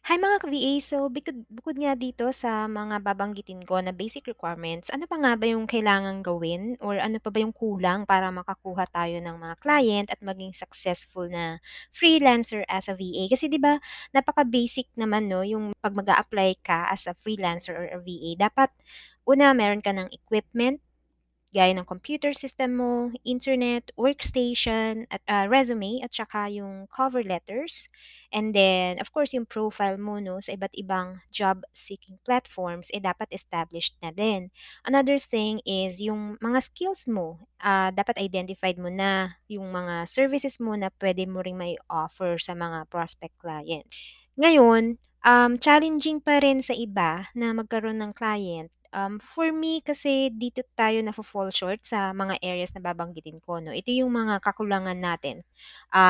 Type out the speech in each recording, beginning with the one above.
Hi mga ka-VA, so bukod bukod nga dito sa mga babanggitin ko na basic requirements, ano pa nga ba yung kailangang gawin or ano pa ba yung kulang para makakuha tayo ng mga client at maging successful na freelancer as a VA? Kasi 'di ba napaka-basic naman 'no, yung 'pag mag-a-apply ka as a freelancer or a VA, dapat una meron ka ng equipment gaya ng computer system mo, internet, workstation, at resume, at saka yung cover letters. And then, of course, yung profile mo no, sa iba't ibang job-seeking platforms, dapat established na din. Another thing is yung mga skills mo. Dapat identified mo na yung mga services mo na pwede mo ring may offer sa mga prospect client. Ngayon, challenging pa rin sa iba na magkaroon ng client. For me kasi dito tayo nafo-fall short sa mga areas na babanggitin ko 'no. Ito yung mga kakulangan natin,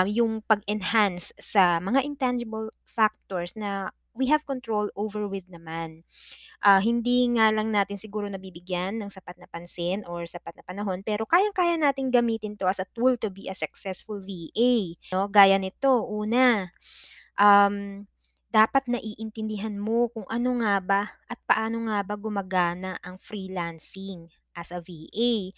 yung pag-enhance sa mga intangible factors na we have control over with naman. Hindi nga lang natin siguro nabibigyan ng sapat na pansin or sapat na panahon, pero kayang-kaya nating gamitin 'to as a tool to be a successful VA 'no. Gaya nito, una, um, dapat naiintindihan mo kung ano nga ba at paano nga ba gumagana ang freelancing as a VA.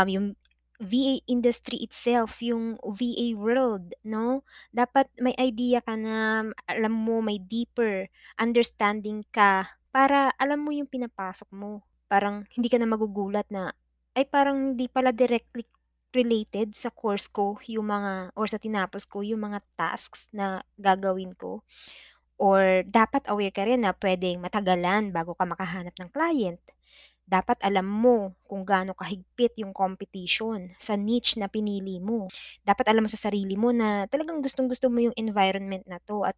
Yung VA industry itself, yung VA world, no? Dapat may idea ka na, alam mo, may deeper understanding ka para alam mo yung pinapasok mo. Parang hindi ka na magugulat na, ay parang hindi pala directly related sa course ko yung mga or sa tinapos ko yung mga tasks na gagawin ko. Or dapat aware ka rin na puwedeng matagalan bago ka makahanap ng client. Dapat alam mo kung gaano kahigpit yung competition sa niche na pinili mo. Dapat alam mo sa sarili mo na talagang gustong-gusto mo yung environment na 'to at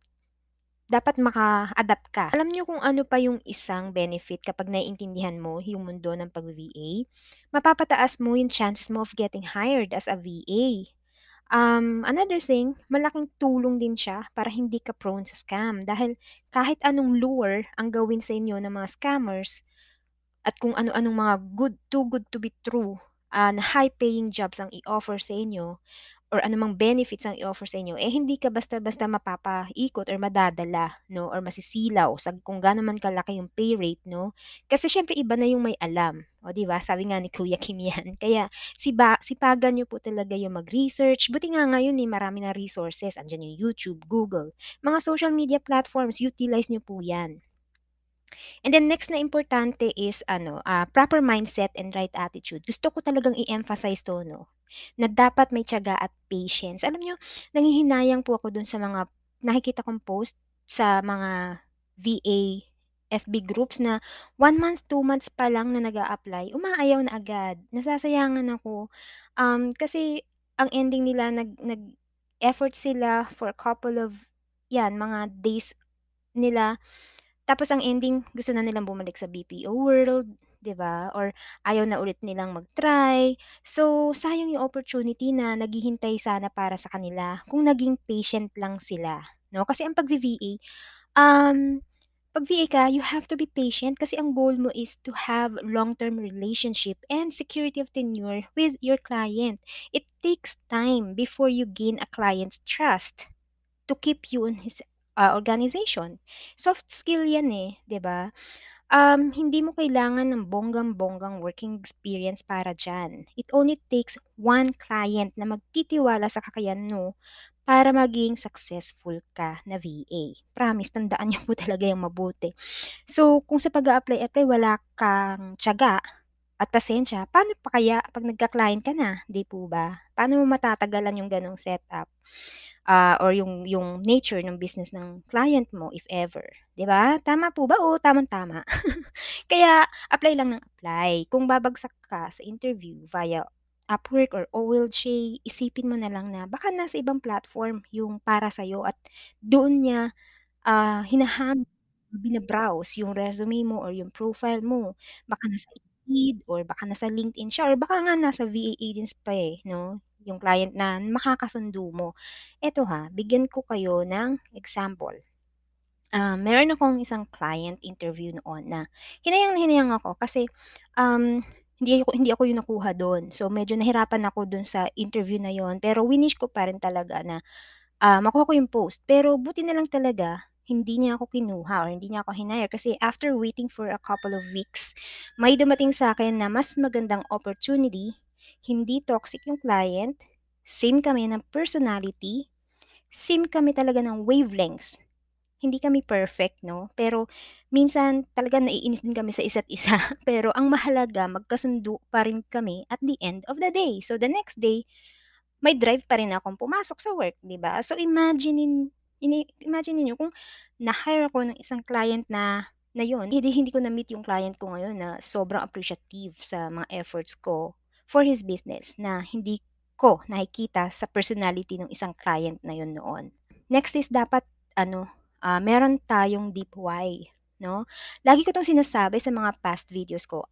dapat maka-adapt ka. Alam niyo kung ano pa yung isang benefit kapag naiintindihan mo yung mundo ng pag-VA? Mapapataas mo yung chances mo of getting hired as a VA. Another thing, malaking tulong din siya para hindi ka prone sa scam dahil kahit anong lure ang gawin sa inyo ng mga scammers at kung ano-anong mga too good to be true, na high-paying jobs ang i-offer sa inyo or anumang benefits ang i-offer sa inyo, hindi ka basta-basta mapapaikot or madadala 'no or masisilaw sa kung gaano man kalaki yung pay rate 'no. Kasi siyempre iba na yung may alam, o 'di ba? Sabi nga ni Kuya Kim 'yan. Kaya sipagan niyo po talaga yung mag-research, buti nga ngayon, marami ng resources, andiyan yung YouTube, Google, mga social media platforms, utilize niyo po 'yan. And then next na importante is ano, proper mindset and right attitude. Gusto ko talagang i-emphasize 'to 'no, na dapat may tiyaga at patience. Alam niyo, nanghihinayang po ako dun sa mga nakikita kong post sa mga VA FB groups na 1 month, 2 months pa lang na nag-a-apply, umaayaw na agad. Nasasayangan ako, kasi ang ending nila nag-effort sila for a couple of 'yan, mga days nila tapos ang ending gusto na nilang bumalik sa BPO world, 'di ba? Or ayaw na ulit nilang mag-try. So, sayang yung opportunity na naghihintay sana para sa kanila kung naging patient lang sila, 'no? Kasi ang pagvi-VA, um, 'pag VA ka, you have to be patient kasi ang goal mo is to have long-term relationship and security of tenure with your client. It takes time before you gain a client's trust to keep you in his, organization. Soft skill 'yan, 'di ba? Hindi mo kailangan ng bonggang-bonggang working experience para diyan. It only takes one client na magtitiwala sa kakayahan mo para maging successful ka na VA. Promise, tandaan niyo po talaga yang mabuti. So, kung sa pag-a-apply wala kang tiyaga at pasensya, paano pa kaya 'pag nagka-client ka na, 'di po ba? Paano mo matatagalan yung gano'ng setup? Or yung nature ng business ng client mo if ever, 'di ba? Tama po ba o tamang-tama? Kaya apply lang ng apply. Kung babagsak ka sa interview via Upwork or OLJ, isipin mo na lang na baka nasa ibang platform yung para sa'yo at doon niya, bina-browse yung resume mo or yung profile mo. Baka nasa Indeed or baka nasa LinkedIn siya or baka nga nasa VA agents pa, 'no, yung client na makakasundo mo. Eto bigyan ko kayo ng example. Meron akong isang client interview noon na hinayang na hinayang ako kasi, um, hindi ako yung nakuha dun. So, medyo nahirapan ako dun sa interview na yon pero winish ko pa rin talaga na, makuha ko yung post. Pero buti na lang talaga hindi niya ako kinuha or hindi niya ako hinire kasi after waiting for a couple of weeks, may dumating sa akin na mas magandang opportunity, hindi toxic yung client, same kami ng personality, same kami talaga ng wavelengths. Hindi kami perfect 'no, pero minsan talaga naiinis din kami sa isa't isa. Pero ang mahalaga magkasundo pa rin kami at the end of the day. So, the next day, may drive pa rin akong pumasok sa work, 'di ba? So, imagine ninyo kung na-hire ako ng isang client na 'yun, hindi ko na-meet yung client ko ngayon na sobrang appreciative sa mga efforts ko for his business na hindi ko nakikita sa personality ng isang client na 'yun noon. Next is dapat ano, meron tayong deep why, 'no? Lagi ko 'tong sinasabi sa mga past videos ko,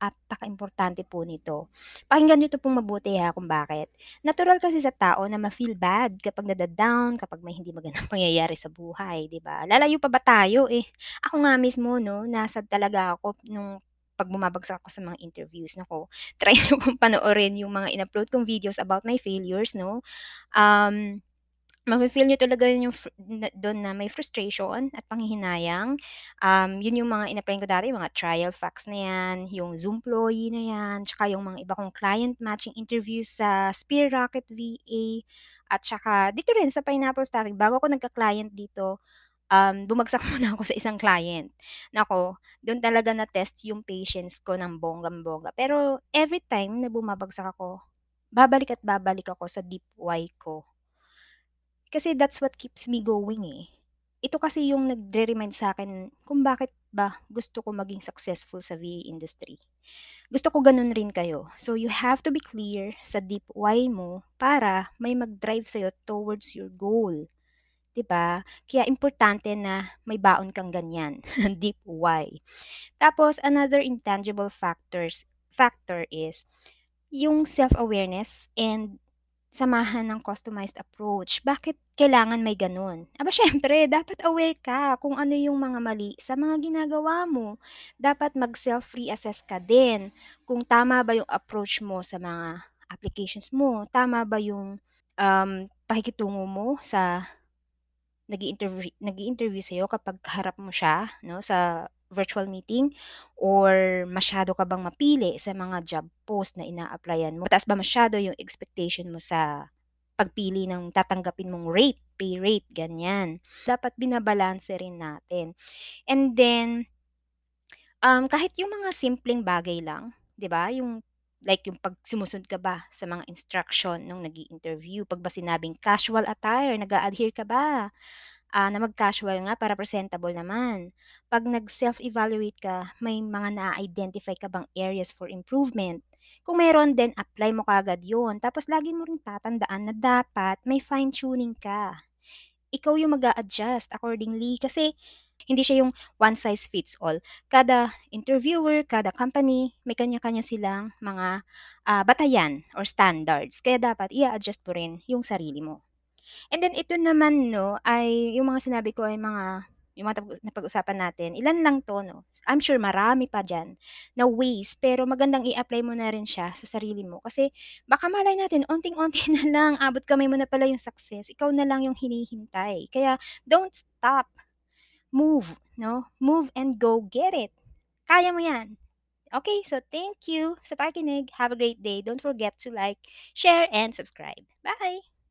importante po nito. Pakinggan niyo 'to pong mabuti ha, kung bakit. Natural kasi sa tao na ma-feel bad kapag nada-down, kapag may hindi magandang pangyayari sa buhay, 'di ba? Lalayo pa ba tayo, eh, ako nga mismo 'no, na-sad talaga ako nung 'pag bumabagsak ako sa mga interviews. Naku, try niyo pong panoorin yung mga in-upload kong videos about my failures 'no. Um Mafe-feel niyo talaga yung na dun na may frustration at panghihinayang. Yun yung mga in-applyan ko dati, yung mga trial facts na yan, yung Zoomployee na yan, tsaka yung mga iba kong client matching interviews sa Spear Rocket VA at tsaka dito rin sa Pineapple Staffing. Bago ako nagka-client dito, bumagsak muna ako sa isang client. Naku, dun talaga na-test yung patience ko ng bonggang-bongga. Pero every time na bumabagsak ako, babalik at babalik ako sa deep why ko. Kasi that's what keeps me going, eh. Ito kasi yung nagre-remind sa'kin kung bakit ba gusto ko maging successful sa VA industry. Gusto ko gano'n rin kayo. So, you have to be clear sa deep why mo para may mag-drive sa'yo towards your goal, 'di ba? Kaya importante na may baon kang ganyan, deep why. Tapos another intangible factor is yung self-awareness and samahan ng customized approach. Bakit kailangan may gano'n? Aba, siyempre dapat aware ka kung ano yung mga mali sa mga ginagawa mo. Dapat mag-self-reassess ka din kung tama ba yung approach mo sa mga applications mo, tama ba yung, pakikitungo mo sa nag-i-interview sa'yo kapag kaharap mo siya 'no, sa virtual meeting or masyado ka bang mapili sa mga job post na ina-applyan mo? Mataas ba masyado yung expectation mo sa pagpili ng tatanggapin mong rate, pay rate, ganyan. Dapat binabalanse rin natin. And then, kahit yung mga simpleng bagay lang, 'di ba, yung like yung 'pag sumusunod ka ba sa mga instruction nung nag-i-interview, 'pag ba sinabing casual attire, nag-a-adhere ka ba? Na mag-casual nga para presentable naman. 'Pag nag-self-evaluate ka, may mga naa-identify ka bang areas for improvement? Kung meron din, apply mo kaagad 'yun. Tapos lagi mo ring tatandaan na dapat may fine-tuning ka. Ikaw yung mag-a-adjust accordingly kasi hindi siya yung one size fits all. Kada interviewer, kada company, may kanya-kanya silang mga, batayan or standards. Kaya dapat i-a-adjust mo rin yung sarili mo. And then ito naman 'no, ay yung mga sinabi ko ay yung mga napag-usapan natin, ilan lang 'to 'no. I'm sure marami pa diyan na ways, pero magandang i-apply mo na rin siya sa sarili mo kasi baka malay natin onting-onti na lang abot kamay mo na pala yung success, ikaw na lang yung hinihintay. Kaya don't stop, move 'no, move and go get it. Kaya mo 'yan. Okay, so thank you sa pakikinig. Have a great day. Don't forget to like, share, and subscribe. Bye.